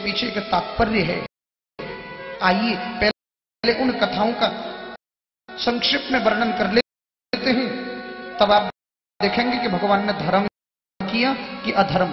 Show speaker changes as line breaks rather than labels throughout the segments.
पीछे का तात्पर्य है। आइए पहले उन कथाओं का संक्षिप्त में वर्णन कर लेते हैं, तब आप देखेंगे कि भगवान ने धर्म किया कि अधर्म।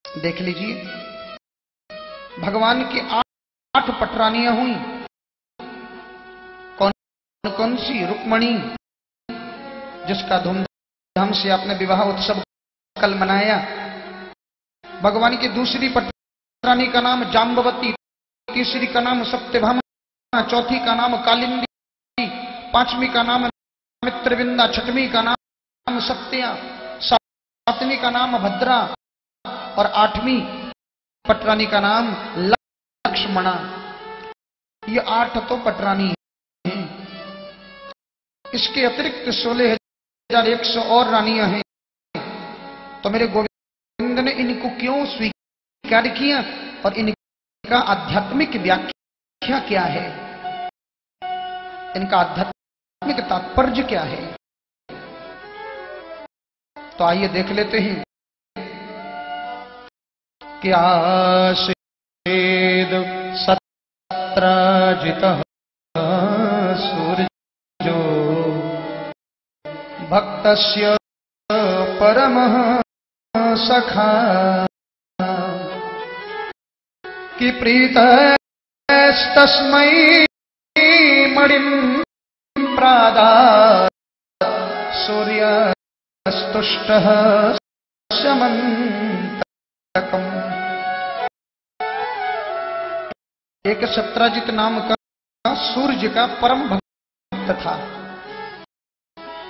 देख लीजिए, भगवान की 8 पटरानियां हुई। कौन कौन सी? रुक्मणी, जिसका धूमधाम से आपने विवाह उत्सव कल मनाया। भगवान की दूसरी पटरानी का नाम जाम्बवती, तीसरी का नाम सत्यभामा, चौथी का नाम कालिंदी, पांचवी का नाम मित्रविंदा, छठवीं का नाम सत्या, सातवीं का नाम भद्रा और 8वीं पटरानी का नाम लक्ष्मणा। ये 8 तो पटरानी हैं। इसके अतिरिक्त 16,100 और रानियां हैं। तो मेरे गोविंद ने इनको क्यों स्वीकार किया और इनका आध्यात्मिक व्याख्या क्या है, इनका आध्यात्मिक तात्पर्य क्या है? तो आइए देख लेते हैं। क्या सेद सत्राजितः सूर्यो भक्तस्य परमः सखा कि प्रीतस्तस्मै मणिं प्रादात् सूर्यस्तुष्टः समन्तकम्। एक सत्राजित नाम का सूर्य का परम भक्त था।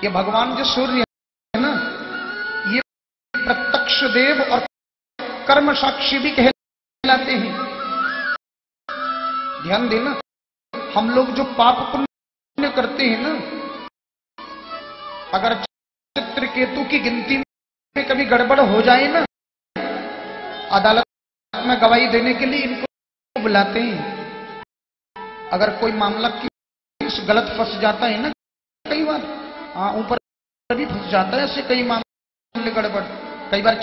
ये भगवान जो सूर्य है ना, ये प्रत्यक्ष देव और कर्म साक्षी भी कहलाते हैं। ध्यान देना, हम लोग जो पाप पुण्य करते हैं ना, अगर चित्रकेतु की गिनती में कभी गड़बड़ हो जाए ना, अदालत में गवाही देने के लिए इनको बुलाते हैं। अगर कोई मामला गलत फंस जाता है ना, कई बार ऊपर भी फंस जाता है, ऐसे कई मामले गड़बड़। कई बार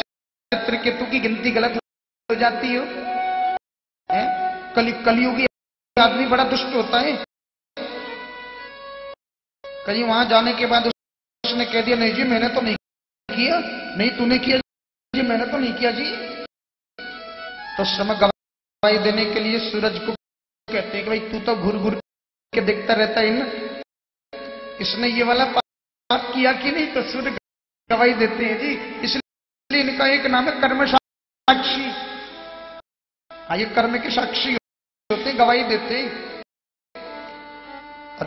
चित्रकेतु की गिनती गलत हो जाती है। कलयुगी आदमी बड़ा दुष्ट होता है। कहीं वहां जाने के बाद उसने कह दिया, नहीं जी मैंने तो नहीं किया। नहीं तूने किया जी? मैंने तो नहीं किया जी। तो समय गवाही देने के लिए सूरज को कहते हैं कि भाई तू तो घूर घूर के देखता रहता है ना, इसने ये वाला पाप किया कि नहीं? तो सूर्य गवाही देते हैं जी। इसलिए इनका एक नाम है कर्म साक्षी। ये कर्म के साक्षी होते, गवाही देते। और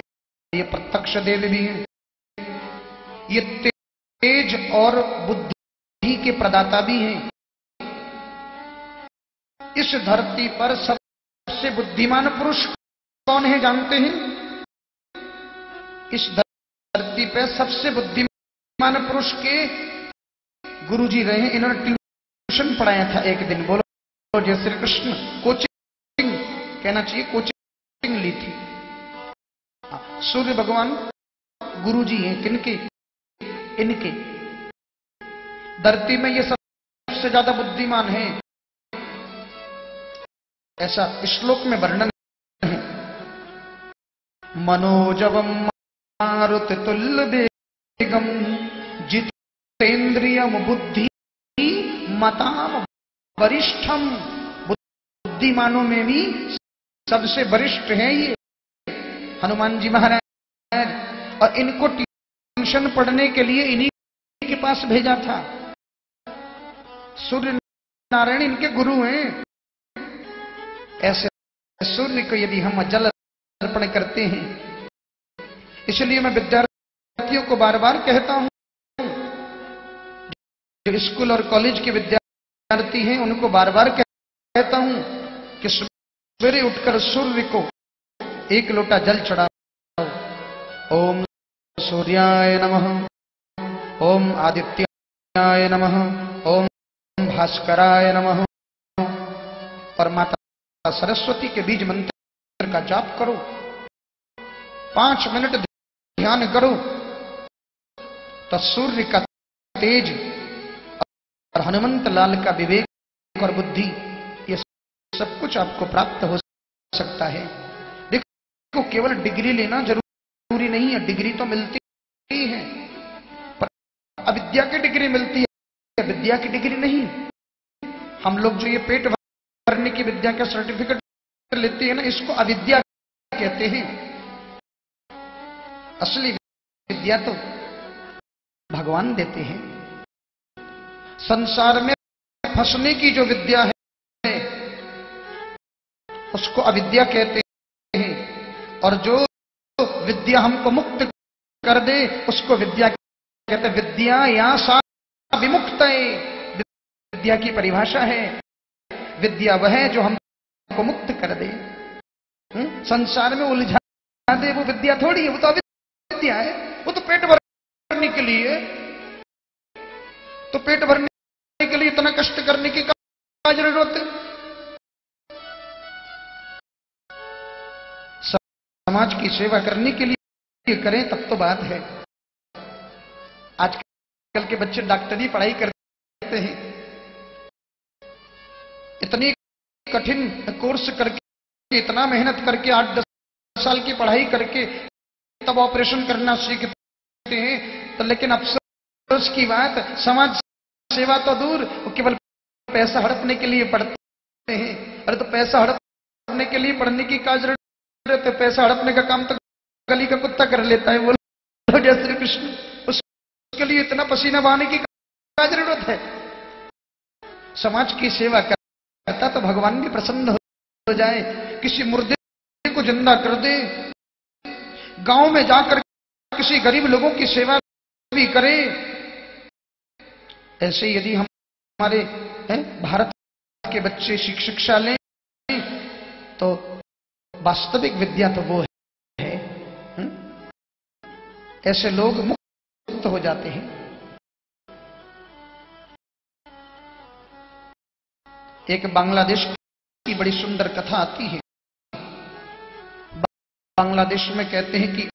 ये प्रत्यक्ष देव भी हैं। ये तेज और बुद्धि के प्रदाता भी हैं। इस धरती पर सबसे बुद्धिमान पुरुष कौन है जानते हैं? इस धरती पे सबसे बुद्धिमान पुरुष के गुरुजी रहे हैं। इन्होंने ट्यूशन पढ़ाया था एक दिन। बोलो जय श्री कृष्ण। कोचिंग कहना चाहिए, कोचिंग ली थी। सूर्य भगवान गुरुजी हैं। किनके? इनके। धरती में ये सबसे ज्यादा बुद्धिमान है, ऐसा श्लोक में वर्णन है। मनोजवम मारुततुल्य वेगम जितेन्द्रियम बुद्धि मताम वरिष्ठम। बुद्धिमानों में भी सबसे वरिष्ठ है ये हनुमान जी महाराज। और इनको ट्यूशन पढ़ने के लिए इन्हीं के पास भेजा था। सूर्य नारायण इनके गुरु हैं। ऐसे सूर्य को यदि हम जल अर्पण करते हैं, इसलिए मैं विद्यार्थियों को बार बार कहता हूं, जो स्कूल और कॉलेज के विद्यार्थी हैं उनको बार बार कहता हूं कि सवेरे उठकर सूर्य को 1 लोटा जल चढ़ाओ। ओम सूर्याय नमः, ओम आदित्याय नमः, ओम भास्कराय नमः। और माता सरस्वती के बीज मंत्र का जाप करो। 5 मिनट ध्यान करो तो सूर्य का तेज और हनुमंत लाल का विवेक और बुद्धि, ये सब कुछ आपको प्राप्त हो सकता है। देखो केवल डिग्री लेना जरूरी नहीं है, डिग्री तो मिलती ही है, पर अविद्या की डिग्री मिलती है, विद्या की डिग्री नहीं। हम लोग जो ये पेट भरने की विद्या का सर्टिफिकेट लेते हैं ना, इसको अविद्या कहते हैं। असली विद्या तो भगवान देते हैं। संसार में फंसने की जो विद्या है उसको अविद्या कहते हैं, और जो विद्या हमको मुक्त कर दे उसको विद्या कहते हैं। विद्या या सा विमुक्त, विद्या की परिभाषा है, विद्या वह है जो हमको मुक्त कर दे, संसार में उलझा दे, वो विद्या थोड़ी है, वो तो अविद्या है। वो तो पेट भरने के लिए, तो पेट भरने के लिए इतना कष्ट करने की क्या जरूरत है? समाज की सेवा करने के लिए करें तब तो बात है। आजकल के बच्चे डॉक्टरी पढ़ाई करते हैं, इतनी कठिन कोर्स करके, इतना मेहनत करके, 8-10 साल की पढ़ाई करके तब ऑपरेशन करना सीखते हैं। तो लेकिन अफसोस की बात, समाज सेवा तो दूर, वो केवल पैसा हड़पने के लिए पढ़ते हैं। अरे तो पैसा हड़पने के लिए पढ़ने की क्या जरूरत है? पैसा हड़पने का काम तो गली का कुत्ता कर लेता है। बोलो जय श्री कृष्ण। उसके लिए इतना पसीना बहाने की क्या जरूरत है? समाज की सेवा करता तो भगवान भी प्रसन्न हो जाए। किसी मुर्दे को जिंदा कर दे, गांव में जाकर किसी गरीब लोगों की सेवा भी करे। ऐसे यदि हम हमारे भारत के बच्चे शिक्षा लें तो वास्तविक विद्या तो वो है। ऐसे लोग मुक्त हो जाते हैं। एक बांग्लादेश की बड़ी सुंदर कथा आती है। बांग्लादेश में कहते हैं कि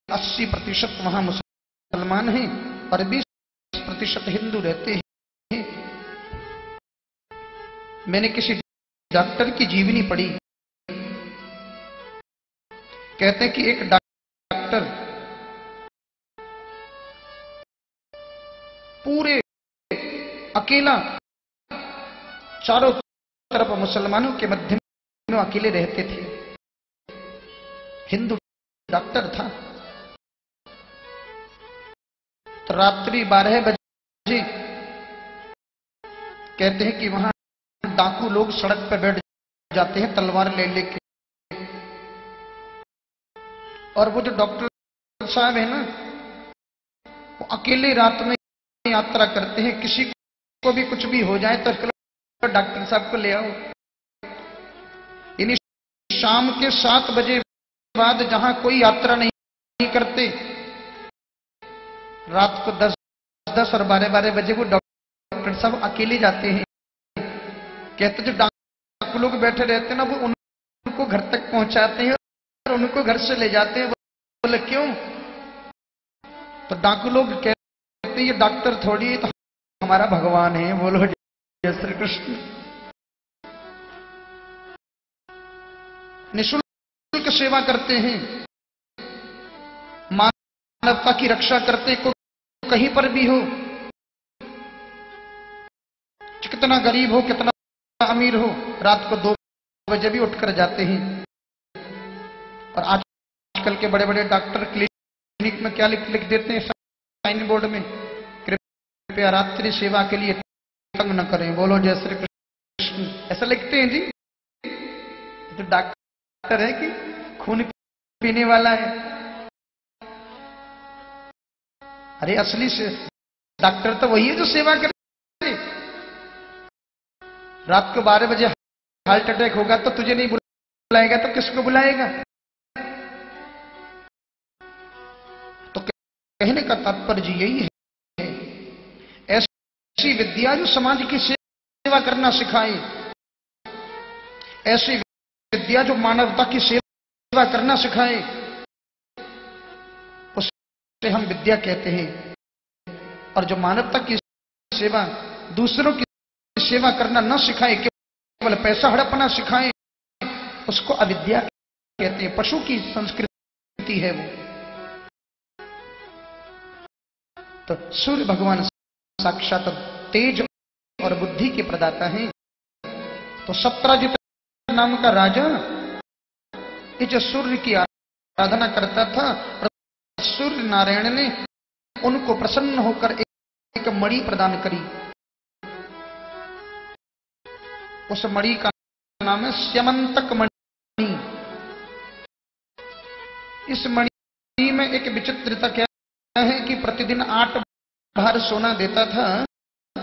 80% वहां मुसलमान हैं और 20% हिंदू रहते हैं। मैंने किसी डॉक्टर की जीवनी पढ़ी, कहते हैं कि एक डॉक्टर पूरे अकेला चारों तरफ मुसलमानों के मध्य में अकेले रहते थे। हिंदू डॉक्टर था। तो रात्रि 12 बजे कहते हैं कि वहां डाकू लोग सड़क पर बैठ जाते हैं तलवार ले लेके, और वो जो डॉक्टर साहब है ना, वो अकेले रात में यात्रा करते हैं। किसी को भी कुछ भी हो जाए तो डॉक्टर साहब को ले आओ। यानी शाम के 7 बजे बाद जहां कोई यात्रा नहीं करते, रात को 10 और 12 बजे वो डॉक्टर साहब अकेले जाते हैं। कहते जो डाकू लोग बैठे रहते हैं ना, वो उनको घर तक पहुंचाते हैं और उनको घर से ले जाते हैं। बोले क्यों? तो डाकू लोग कहते ये डॉक्टर थोड़ी है, तो हमारा भगवान है। बोलो जय श्री कृष्ण। निःशुल्क सेवा करते हैं, मानवता की रक्षा करते हैं। कहीं पर भी हो, कितना गरीब हो कितना अमीर हो, रात को 2 बजे भी उठकर जाते हैं। और आजकल के बड़े बड़े डॉक्टर क्लिनिक में क्या लिख देते हैं साइन बोर्ड में, कृपया रात्रि सेवा के लिए तंग न करें। बोलो जय श्री कृष्ण। ऐसा लिखते हैं जी। तो डॉक्टर है कि खून पीने वाला है? अरे असली से डॉक्टर तो वही है जो सेवा करे। रात को 12 बजे हार्ट अटैक होगा तो तुझे नहीं बुलाएगा तो किसको बुलाएगा? तो कहने का तात्पर्य यही है, ऐसी विद्या जो समाज की सेवा करना सिखाए, ऐसी विद्या जो मानवता की सेवा करना सिखाए, उसे हम विद्या कहते हैं। और जो मानवता की सेवा, दूसरों की सेवा करना न सिखाए, केवल पैसा हड़पना सिखाए, उसको अविद्या कहते हैं। पशु की संस्कृति है वो। तो सूर्य भगवान साक्षात तेज और बुद्धि के प्रदाता हैं। तो सत्राजित नाम का राजा ये जो सूर्य की आराधना करता था, सूर्य नारायण ने उनको प्रसन्न होकर एक मणि प्रदान करी। उस मणि का नाम है स्यमंतक मणि। इस मणि में एक विचित्रता क्या है कि प्रतिदिन 8 भार सोना देता था